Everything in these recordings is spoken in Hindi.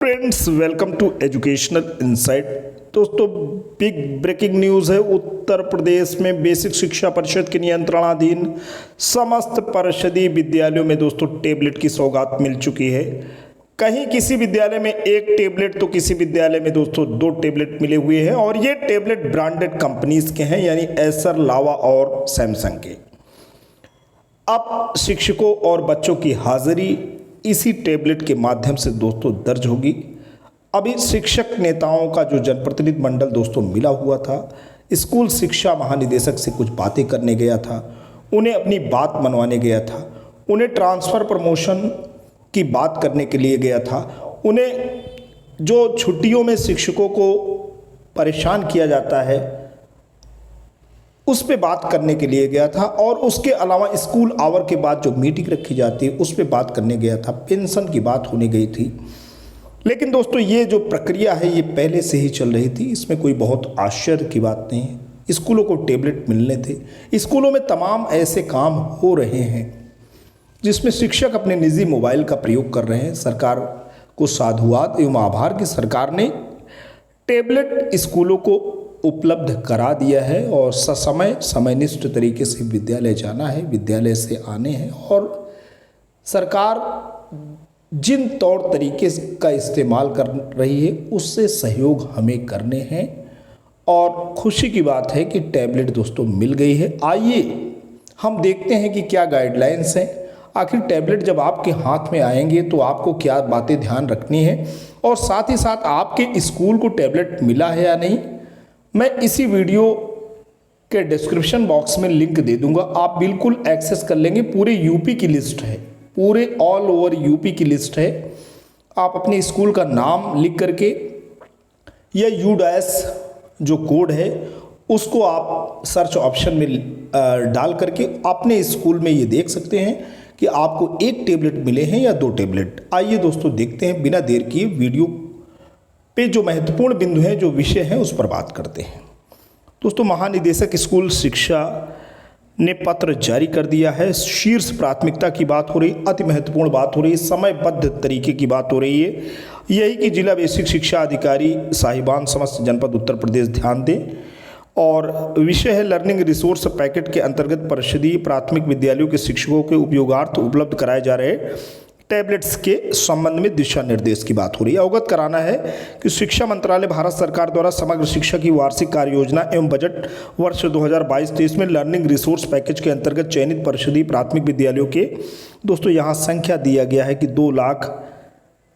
Friends, welcome to educational insight. दोस्तों, बिग ब्रेकिंग न्यूज़ है। उत्तर प्रदेश में बेसिक शिक्षा परिषद के नियंत्रणाधीन समस्त परिषदीय विद्यालयों में दोस्तों टेबलेट की सौगात मिल चुकी है। कहीं किसी विद्यालय में एक टेबलेट तो किसी विद्यालय में दोस्तों 2 टेबलेट मिले हुए हैं और ये टेबलेट ब्रांडेड कंपनीज के हैं, यानी एसर, लावा और सैमसंग के। अब शिक्षकों और बच्चों की हाजिरी इसी टेबलेट के माध्यम से दोस्तों दर्ज होगी। अभी शिक्षक नेताओं का जो जनप्रतिनिधि मंडल दोस्तों मिला हुआ था, स्कूल शिक्षा महानिदेशक से कुछ बातें करने गया था, उन्हें अपनी बात मनवाने गया था, उन्हें ट्रांसफ़र प्रमोशन की बात करने के लिए गया था, उन्हें जो छुट्टियों में शिक्षकों को परेशान किया जाता है उस पे बात करने के लिए गया था, और उसके अलावा स्कूल आवर के बाद जो मीटिंग रखी जाती है उस पे बात करने गया था। पेंशन की बात होने गई थी। लेकिन दोस्तों, ये जो प्रक्रिया है ये पहले से ही चल रही थी, इसमें कोई बहुत आश्चर्य की बात नहीं है। स्कूलों को टेबलेट मिलने थे। स्कूलों में तमाम ऐसे काम हो रहे हैं जिसमें शिक्षक अपने निजी मोबाइल का प्रयोग कर रहे हैं। सरकार को साधुवाद एवं आभार कि सरकार ने टेबलेट स्कूलों को उपलब्ध करा दिया है और समयनिष्ठ तरीके से विद्यालय जाना है, विद्यालय से आने हैं, और सरकार जिन तौर तरीके का इस्तेमाल कर रही है उससे सहयोग हमें करने हैं। और खुशी की बात है कि टेबलेट दोस्तों मिल गई है। आइए हम देखते हैं कि क्या गाइडलाइंस हैं। आखिर टेबलेट जब आपके हाथ में आएंगे तो आपको क्या बातें ध्यान रखनी है, और साथ ही साथ आपके स्कूल को टेबलेट मिला है या नहीं, मैं इसी वीडियो के डिस्क्रिप्शन बॉक्स में लिंक दे दूंगा। आप बिल्कुल एक्सेस कर लेंगे। पूरे यूपी की लिस्ट है, पूरे ऑल ओवर यूपी की लिस्ट है। आप अपने स्कूल का नाम लिख करके या UDAS जो कोड है उसको आप सर्च ऑप्शन में डाल करके अपने स्कूल में ये देख सकते हैं कि आपको 1 टेबलेट मिले हैं या 2 टेबलेट। आइए दोस्तों देखते हैं, बिना देर किए वीडियो पे जो महत्वपूर्ण बिंदु हैं, जो विषय हैं, उस पर बात करते हैं। दोस्तों, महानिदेशक स्कूल शिक्षा ने पत्र जारी कर दिया है। शीर्ष प्राथमिकता की बात हो रही, अति महत्वपूर्ण बात हो रही, समयबद्ध तरीके की बात हो रही है। यही कि जिला बेसिक शिक्षा अधिकारी साहिबान समस्त जनपद उत्तर प्रदेश ध्यान दें। और विषय है लर्निंग रिसोर्स पैकेट के अंतर्गत परिषदीय प्राथमिक विद्यालयों के शिक्षकों के उपयोगार्थ उपलब्ध कराए जा रहे टैबलेट्स के संबंध में दिशा निर्देश की बात हो रही है। अवगत कराना है कि शिक्षा मंत्रालय भारत सरकार द्वारा समग्र शिक्षा की वार्षिक कार्य योजना एवं बजट वर्ष 2022-23 में लर्निंग रिसोर्स पैकेज के अंतर्गत चयनित परिषदीय प्राथमिक विद्यालयों के दोस्तों यहाँ संख्या दिया गया है कि 2 लाख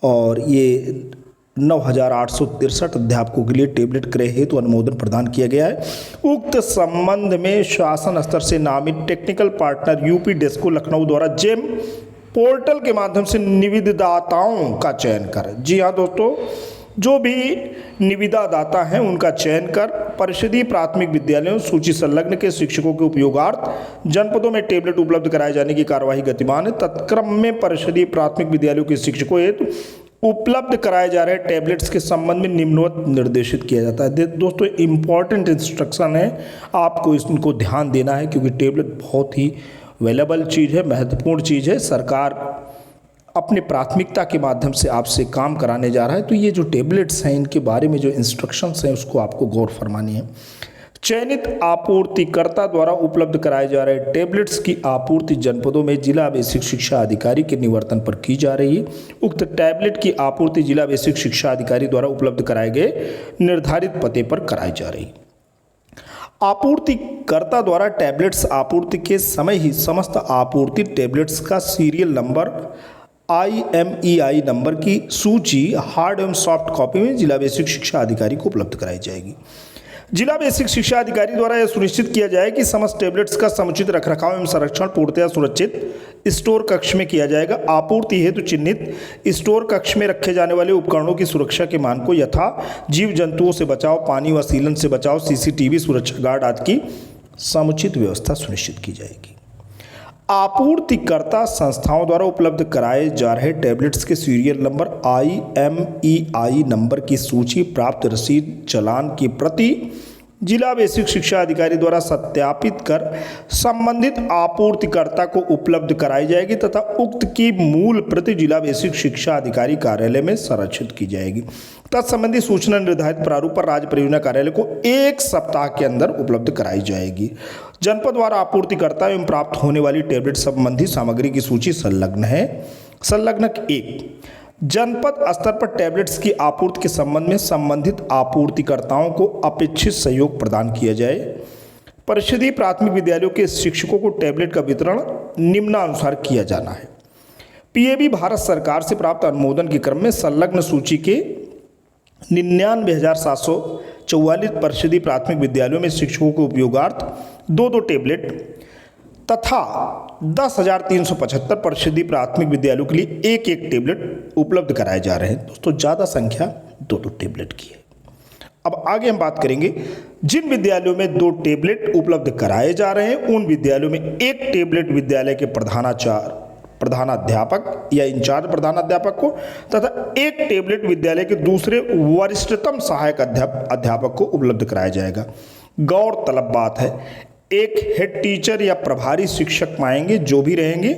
और ये 9,863 अध्यापकों के लिए टेबलेट क्रय हेतु अनुमोदन प्रदान किया गया है। उक्त संबंध में शासन स्तर से नामित technical partner UP Desco Lucknow द्वारा जेम पोर्टल के माध्यम से निविदाताओं का चयन कर, जी हाँ दोस्तों, जो भी निविदादाता हैं उनका चयन कर परिषदीय प्राथमिक विद्यालयों सूची संलग्न के शिक्षकों के उपयोगार्थ जनपदों में टेबलेट उपलब्ध कराए जाने की कार्यवाही गतिमान है। तत्क्रम में परिषदीय प्राथमिक विद्यालयों के शिक्षकों हेतु उपलब्ध कराए जा रहे टैबलेट्स के संबंध में निम्नवत निर्देशित किया जाता है। दोस्तों, इम्पॉर्टेंट इंस्ट्रक्शन है, आपको इसको ध्यान देना है क्योंकि टेबलेट बहुत ही वेलेबल चीज़ है, महत्वपूर्ण चीज़ है। सरकार अपने प्राथमिकता के माध्यम से आपसे काम कराने जा रहा है, तो ये जो टेबलेट्स हैं इनके बारे में जो इंस्ट्रक्शंस हैं उसको आपको गौर फरमानी है। चयनित आपूर्तिकर्ता द्वारा उपलब्ध कराए जा रहे टेबलेट्स की आपूर्ति जनपदों में जिला बेसिक शिक्षा अधिकारी के निवर्तन पर की जा रही है। उक्त टैबलेट की आपूर्ति जिला बेसिक शिक्षा अधिकारी द्वारा उपलब्ध कराए गए निर्धारित पते पर कराई जा रही है। आपूर्तिकर्ता द्वारा टैबलेट्स आपूर्ति के समय ही समस्त आपूर्ति टैबलेट्स का सीरियल नंबर IMEI नंबर की सूची हार्ड एवं सॉफ्ट कॉपी में जिला बेसिक शिक्षा अधिकारी को उपलब्ध कराई जाएगी। जिला बेसिक शिक्षा अधिकारी द्वारा यह सुनिश्चित किया जाए कि समस्त टैबलेट्स का समुचित रखरखाव एवं संरक्षण पूर्णतया सुरक्षित स्टोर कक्ष में किया जाएगा। आपूर्ति हेतु चिन्हित स्टोर कक्ष में रखे जाने वाले उपकरणों की सुरक्षा के मानकों यथा जीव जंतुओं से बचाव, पानी व सीलन से बचाव, CCTV, सुरक्षा गार्ड आदि की समुचित व्यवस्था सुनिश्चित की जाएगी। आपूर्तिकर्ता संस्थाओं द्वारा उपलब्ध कराए जा रहे टैबलेट्स के सीरियल नंबर IMEI नंबर की सूची, प्राप्त रसीद, चालान की प्रति जिला बेसिक शिक्षा अधिकारी द्वारा सत्यापित कर संबंधित आपूर्तिकर्ता को उपलब्ध कराई जाएगी तथा उक्त की मूल प्रति जिला बेसिक शिक्षा अधिकारी कार्यालय में संरक्षित की जाएगी। तत्संबंधी सूचना निर्धारित प्रारूप पर राज्य परियोजना कार्यालय को 1 सप्ताह के अंदर उपलब्ध कराई जाएगी। जनपद द्वारा आपूर्तिकर्ता एवं प्राप्त होने वाली टैबलेट संबंधी सामग्री की सूची संलग्न है। संलग्नक 1, जनपद स्तर पर टैबलेट्स की आपूर्ति के संबंध में संबंधित आपूर्तिकर्ताओं को अपेक्षित सहयोग प्रदान किया जाए। परिषदीय प्राथमिक विद्यालयों के शिक्षकों को टैबलेट का वितरण निम्नानुसार किया जाना है। पीएबी भारत सरकार से प्राप्त अनुमोदन के क्रम में संलग्न सूची के 99,744 परिषदीय प्राथमिक विद्यालयों में शिक्षकों के उपयोगार्थ 2 टैबलेट तथा 10,375 परिषदीय प्राथमिक विद्यालयों के लिए 1 टैबलेट उपलब्ध कराए जा रहे हैं। दोस्तों ज़्यादा संख्या 2 टैबलेट की है। अब आगे हम बात करेंगे जिन विद्यालयों में 2 टैबलेट उपलब्ध कराए जा रहे हैं उन विद्यालयों में 1 टैबलेट विद्यालय के प्रधानाध्यापक या इंचार्ज प्रधानाध्यापक को तथा 1 टैबलेट विद्यालय के दूसरे वरिष्ठतम सहायक अध्यापक को उपलब्ध कराया जाएगा। गौरतलब बात है, एक हेड टीचर या प्रभारी शिक्षक पाएंगे जो भी रहेंगे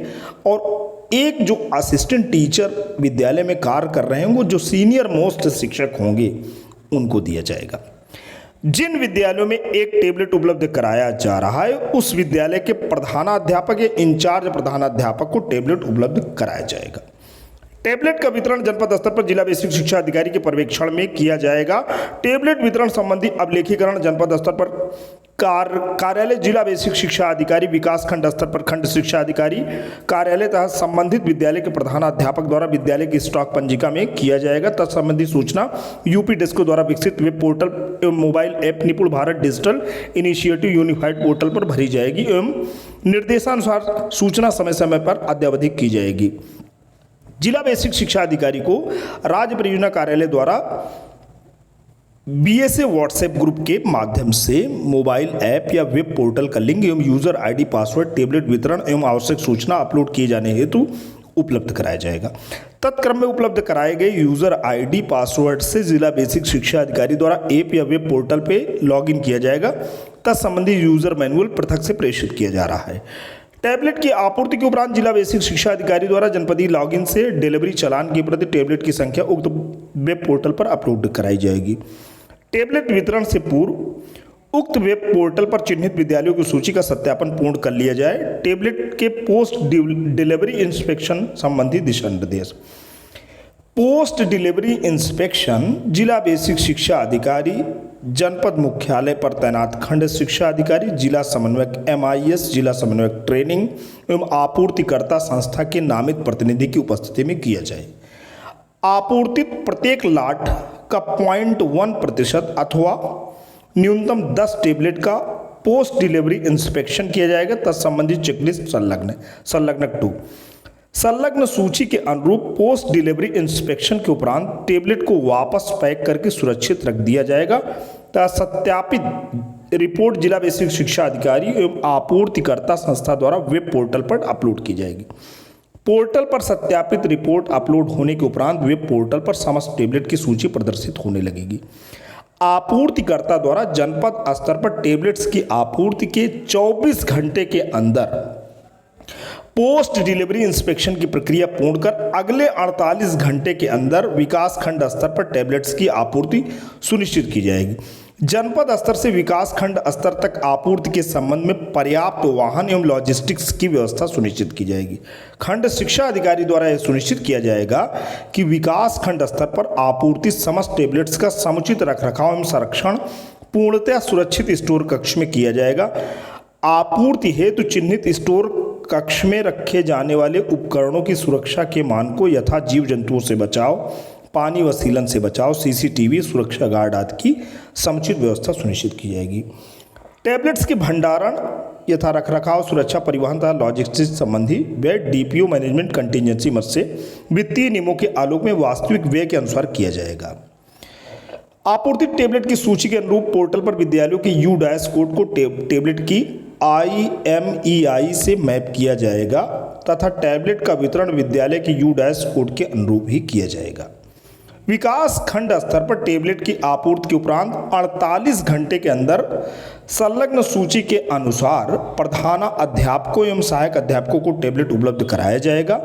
और एक जो असिस्टेंट टीचर विद्यालय में कार्य कर रहे हैं वो जो सीनियर मोस्ट शिक्षक होंगे उनको दिया जाएगा। जिन विद्यालयों में 1 टैबलेट उपलब्ध कराया जा रहा है उस विद्यालय के प्रधानाध्यापक या इंचार्ज प्रधानाध्यापक को टैबलेट उपलब्ध कराया जाएगा। टैबलेट का वितरण जनपद स्तर पर जिला बेसिक शिक्षा अधिकारी के पर्यवेक्षण में किया जाएगा। टैबलेट वितरण संबंधी अभिलेखीकरण जनपद स्तर पर कार्यालय जिला बेसिक शिक्षा अधिकारी, विकास खंड स्तर पर खंड शिक्षा अधिकारी कार्यालय तथा संबंधित विद्यालय के प्रधानाध्यापक द्वारा विद्यालय की स्टॉक पंजिका में किया जाएगा। तत्संबंधी सूचना यूपी डेस्को द्वारा विकसित वेब पोर्टल एवं मोबाइल ऐप निपुण Bharat digital initiative unified portal पर भरी जाएगी एवं निर्देशानुसार सूचना समय समय पर अद्यावधिक की जाएगी। जिला बेसिक शिक्षा अधिकारी को राज्य परियोजना कार्यालय द्वारा बीएसए व्हाट्सएप ग्रुप के माध्यम से मोबाइल ऐप या वेब पोर्टल का लिंक एवं यूजर आईडी, पासवर्ड, टैबलेट वितरण एवं आवश्यक सूचना अपलोड किए जाने हेतु उपलब्ध कराया जाएगा। तत्क्रम में उपलब्ध कराए गए यूजर आईडी, पासवर्ड से जिला बेसिक शिक्षा अधिकारी द्वारा ऐप या वेब पोर्टल पे लॉगिन किया जाएगा। तत्संबंधी यूजर मैनुअल पृथक से प्रेषित किया जा रहा है। टैबलेट की आपूर्ति के उपरांत जिला बेसिक शिक्षा अधिकारी द्वारा जनपदीय लॉगिन से डिलीवरी चालान की प्रति टैबलेट की संख्या उक्त वेब पोर्टल पर अपलोड कराई जाएगी। टैबलेट वितरण से पूर्व उक्त वेब पोर्टल पर चिन्हित विद्यालयों की सूची का सत्यापन पूर्ण कर लिया जाए। टैबलेट के पोस्ट डिलीवरी इंस्पेक्शन संबंधी दिशा निर्देश। पोस्ट डिलीवरी इंस्पेक्शन जिला बेसिक शिक्षा अधिकारी, जनपद मुख्यालय पर तैनात खंड शिक्षा अधिकारी, जिला समन्वयक MIS, जिला समन्वयक ट्रेनिंग एवं आपूर्तिकर्ता संस्था के नामित प्रतिनिधि की उपस्थिति में किया जाए। आपूर्तित प्रत्येक लाट का 0.1% अथवा न्यूनतम 10 टैबलेट का पोस्ट डिलीवरी इंस्पेक्शन किया जाएगा। तत्संबंधी चेकलिस्ट संलग्नक 2 संलग्न सूची के अनुरूप पोस्ट डिलीवरी इंस्पेक्शन के उपरांत टैबलेट को वापस पैक करके सुरक्षित रख दिया जाएगा तथा सत्यापित रिपोर्ट जिला बेसिक शिक्षा अधिकारी एवं आपूर्तिकर्ता संस्था द्वारा वेब पोर्टल पर अपलोड की जाएगी। पोर्टल पर सत्यापित रिपोर्ट अपलोड होने के उपरांत वेब पोर्टल पर समस्त टैबलेट की सूची प्रदर्शित होने लगेगी। आपूर्तिकर्ता द्वारा जनपद स्तर पर टैबलेट्स की आपूर्ति के 24 घंटे के अंदर पोस्ट डिलीवरी इंस्पेक्शन की प्रक्रिया पूर्ण कर अगले 48 घंटे के अंदर विकास खंड स्तर पर टैबलेट्स की आपूर्ति सुनिश्चित की जाएगी। जनपद स्तर से विकास खंड स्तर तक आपूर्ति के संबंध में पर्याप्त वाहन एवं लॉजिस्टिक्स की व्यवस्था सुनिश्चित की जाएगी। खंड शिक्षा अधिकारी द्वारा यह सुनिश्चित किया जाएगा कि विकास खंड स्तर पर आपूर्ति समस्त टैबलेट्स का समुचित रखरखाव एवं संरक्षण पूर्णतः सुरक्षित स्टोर कक्ष में किया जाएगा। आपूर्ति हेतु चिन्हित स्टोर कक्ष में रखे जाने वाले उपकरणों की सुरक्षा के मानकों यथा जीव जंतुओं से बचाव, पानी व सीलन से बचाव, CCTV, सुरक्षा गार्ड आदि की समुचित व्यवस्था सुनिश्चित की जाएगी। टैबलेट्स के भंडारण यथा रखरखाव, सुरक्षा, परिवहन तथा लॉजिस्टिक्स संबंधी व्यय DPO मैनेजमेंट कंटिजेंसी मद से वित्तीय नियमों के आलोक में वास्तविक व्यय के अनुसार किया जाएगा। आपूर्तित टैबलेट की सूची के अनुरूप पोर्टल पर विद्यालयों के U- कोड को टैबलेट की IMEI से मैप किया जाएगा तथा टैबलेट का वितरण विद्यालय के U- कोड के अनुरूप ही किया जाएगा। विकास खंड स्तर पर टेबलेट की आपूर्ति के उपरांत 48 घंटे के अंदर संलग्न सूची के अनुसार प्रधानाध्यापकों एवं सहायक अध्यापकों को टेबलेट उपलब्ध कराया जाएगा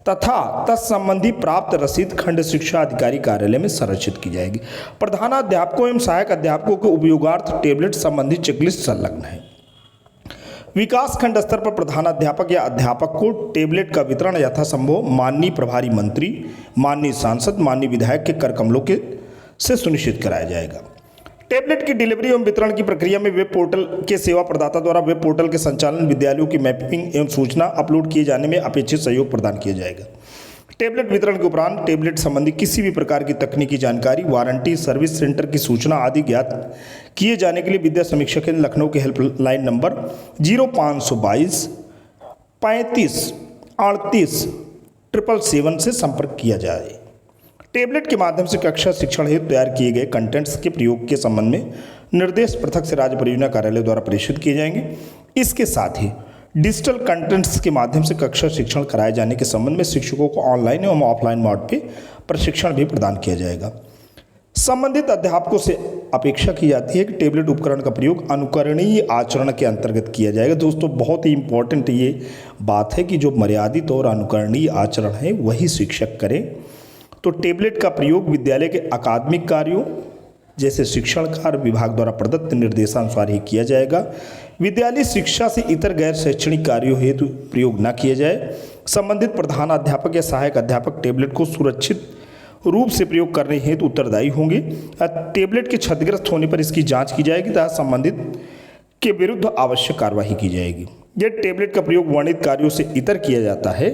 तथा तत्संबंधी प्राप्त रसीद खंड शिक्षा अधिकारी कार्यालय में संरक्षित की जाएगी। प्रधानाध्यापकों एवं सहायक अध्यापकों के उपयोगार्थ टेबलेट संबंधी चेकलिस्ट संलग्न है। विकास खंड स्तर पर प्रधानाध्यापक या अध्यापक को टेबलेट का वितरण यथासंभव माननीय प्रभारी मंत्री, माननीय सांसद, माननीय विधायक के कर कमलों के से सुनिश्चित कराया जाएगा। टेबलेट की डिलीवरी एवं वितरण की प्रक्रिया में वेब पोर्टल के सेवा प्रदाता द्वारा वेब पोर्टल के संचालन, विद्यालयों की मैपिंग एवं सूचना अपलोड किए जाने में अपेक्षित सहयोग प्रदान किया जाएगा। टेबलेट वितरण के उपरांत टेबलेट संबंधी किसी भी प्रकार की तकनीकी जानकारी, वारंटी, सर्विस सेंटर की सूचना आदि ज्ञात किए जाने के लिए विद्या समीक्षा केंद्र लखनऊ के हेल्पलाइन नंबर 0522 35 38 777 से संपर्क किया जाए। टेबलेट के माध्यम से कक्षा शिक्षण हेतु तैयार किए गए कंटेंट्स के प्रयोग के संबंध में निर्देश पृथक से राज्य परियोजना कार्यालय द्वारा प्रेषित किए जाएंगे। इसके साथ ही डिजिटल कंटेंट्स के माध्यम से कक्षा शिक्षण कराए जाने के संबंध में शिक्षकों को ऑनलाइन एवं ऑफलाइन मोड पे प्रशिक्षण भी प्रदान किया जाएगा। संबंधित अध्यापकों से अपेक्षा की जाती है कि टेबलेट उपकरण का प्रयोग अनुकरणीय आचरण के अंतर्गत किया जाएगा। दोस्तों, बहुत ही इंपॉर्टेंट ये बात है कि जो मर्यादित और अनुकरणीय आचरण है वही शिक्षक करें। तो टेबलेट का प्रयोग विद्यालय के अकादमिक कार्यों जैसे शिक्षण कार्य विभाग द्वारा प्रदत्त निर्देशानुसार ही किया जाएगा। विद्यालय शिक्षा से इतर गैर शैक्षणिक कार्यों हेतु प्रयोग न किया जाए। संबंधित प्रधानाध्यापक या सहायक अध्यापक टेबलेट को सुरक्षित रूप से प्रयोग करने हेतु उत्तरदायी होंगे। टेबलेट के क्षतिग्रस्त होने पर इसकी जांच की जाएगी तथा संबंधित के विरुद्ध आवश्यक कार्रवाई की जाएगी। यदि टेबलेट का प्रयोग वर्णित कार्यों से इतर किया जाता है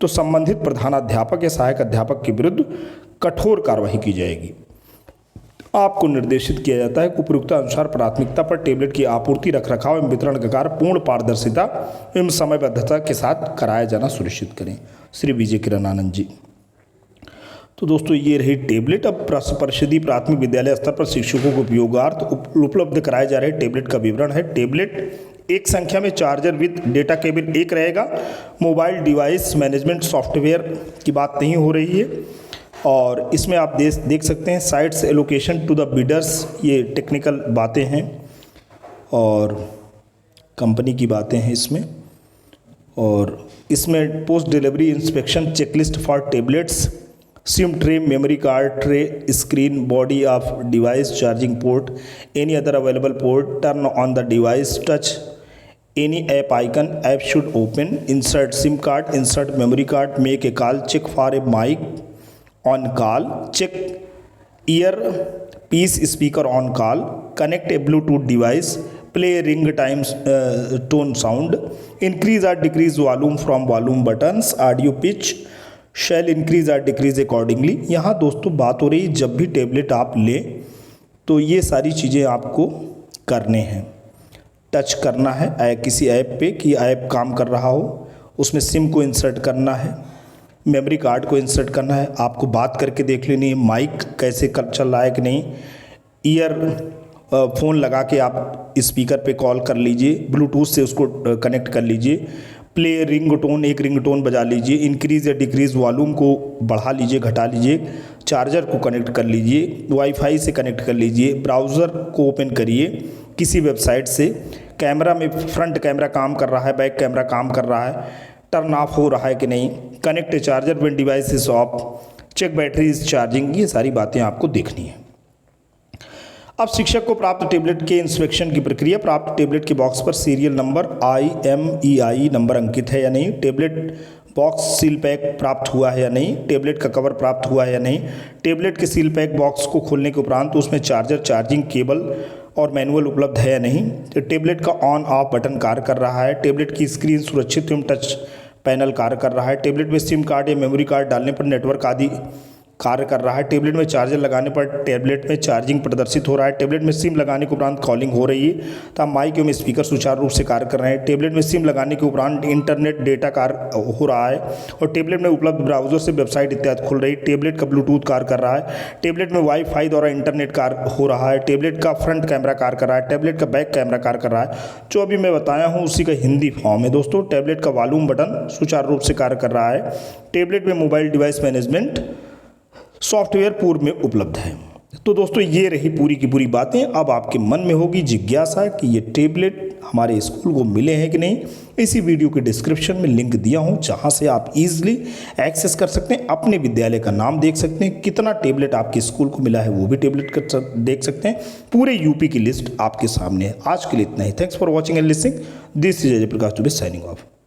तो संबंधित प्रधानाध्यापक या सहायक अध्यापक के विरुद्ध कठोर कार्रवाई की जाएगी। आपको निर्देशित किया जाता है कि उपयुक्ता अनुसार प्राथमिकता पर टेबलेट की आपूर्ति, रखरखाव एवं वितरण का कार्य पूर्ण पारदर्शिता एवं समयबद्धता के साथ कराया जाना सुनिश्चित करें। श्री विजय किरण आनंद जी। तो दोस्तों, ये रही टेबलेट। अब परिषदीय प्राथमिक विद्यालय स्तर पर शिक्षकों को उपयोगार्थ उपलब्ध कराए जा रहे टेबलेट का विवरण है। टेबलेट एक संख्या में चार्जर विद डेटा केबल एक रहेगा। मोबाइल डिवाइस मैनेजमेंट सॉफ्टवेयर की बात नहीं हो रही है। और इसमें आप देख सकते हैं sites allocation to the bidders, ये टेक्निकल बातें हैं और कंपनी की बातें हैं इसमें। और इसमें post delivery inspection checklist for tablets, SIM tray, memory card tray, screen, body of device, charging port, any other available port, turn on the device, touch any app icon, app should open, insert SIM card, insert memory card, make a call, check for a mic on call, check earpiece speaker on call, connect a Bluetooth device, play a ring time tone sound, increase or decrease volume from volume buttons, audio pitch shall increase or decrease accordingly। यहाँ दोस्तों बात हो रही, जब भी टेबलेट आप लें तो ये सारी चीज़ें आपको करने हैं। टच करना है किसी ऐप पे कि ऐप काम कर रहा हो, उसमें सिम को इंसर्ट करना है, मेमोरी कार्ड को इंसर्ट करना है, आपको बात करके देख लेनी है माइक कैसे चल रहा है कि नहीं, ईयर फ़ोन लगा के आप स्पीकर पे कॉल कर लीजिए, ब्लूटूथ से उसको कनेक्ट कर लीजिए, प्ले रिंगटोन, एक रिंगटोन बजा लीजिए, इंक्रीज़ या डिक्रीज़ वॉल्यूम को बढ़ा लीजिए, घटा लीजिए, चार्जर को कनेक्ट कर लीजिए, वाईफाई से कनेक्ट कर लीजिए, ब्राउज़र को ओपन करिए किसी वेबसाइट से, कैमरा में फ्रंट कैमरा काम कर रहा है, बैक कैमरा काम कर रहा है, टर्न ऑफ हो रहा है कि नहीं, connect charger when device is off, check battery is charging, ये सारी बातें आपको देखनी है। अब शिक्षक को प्राप्त टेबलेट के इंस्पेक्शन की प्रक्रिया। प्राप्त टेबलेट के बॉक्स पर सीरियल नंबर IMEI नंबर अंकित है या नहीं, टेबलेट बॉक्स सील पैक प्राप्त हुआ है या नहीं, टेबलेट का कवर प्राप्त हुआ है या नहीं, टेबलेट के सील पैक बॉक्स को खोलने के उपरांत उसमें चार्जर, चार्जिंग केबल और मैनुअल उपलब्ध है या नहीं, तो टेबलेट का ऑन ऑफ बटन कार्य कर रहा है, टेबलेट की स्क्रीन सुरक्षित एवं टच पैनल कार्य कर रहा है, टेबलेट में सिम कार्ड या मेमोरी कार्ड डालने पर नेटवर्क आदि कार्य कर रहा है, टेबलेट में चार्जर लगाने पर टेबलेट में चार्जिंग प्रदर्शित हो रहा है, टेबलेट में सिम लगाने के उपरांत कॉलिंग हो रही है तथा माइक एवं स्पीकर सुचारू रूप से कार्य कर रहे हैं, टेबलेट में सिम लगाने के उपरांत इंटरनेट डेटा कार्य हो रहा है और टेबलेट में उपलब्ध ब्राउजर से वेबसाइट इत्यादि खुल रही, टेबलेट का ब्लूटूथ कार्य कर रहा है, टेबलेट में वाईफाई द्वारा इंटरनेट कार्य हो रहा है, टेबलेट का फ्रंट कैमरा कार्य कर रहा है, टेबलेट का बैक कैमरा कार्य कर रहा है। जो अभी मैं बताया हूँ उसी का हिंदी फॉर्म है दोस्तों। टेबलेट का वॉल्यूम बटन सुचारू रूप से कार्य कर रहा है, टेबलेट में मोबाइल डिवाइस मैनेजमेंट सॉफ्टवेयर पूर्व में उपलब्ध है। तो दोस्तों ये रही पूरी की पूरी बातें। अब आपके मन में होगी जिज्ञासा कि ये टैबलेट हमारे स्कूल को मिले हैं कि नहीं। इसी वीडियो के डिस्क्रिप्शन में लिंक दिया हूं जहां से आप इजीली एक्सेस कर सकते हैं, अपने विद्यालय का नाम देख सकते हैं, कितना टैबलेट आपके स्कूल को मिला है वो भी टैबलेट देख सकते हैं। पूरे यूपी की लिस्ट आपके सामने है। आज के लिए इतना ही। Thanks for watching and listening. This is Ajay Prakash Dubey signing of.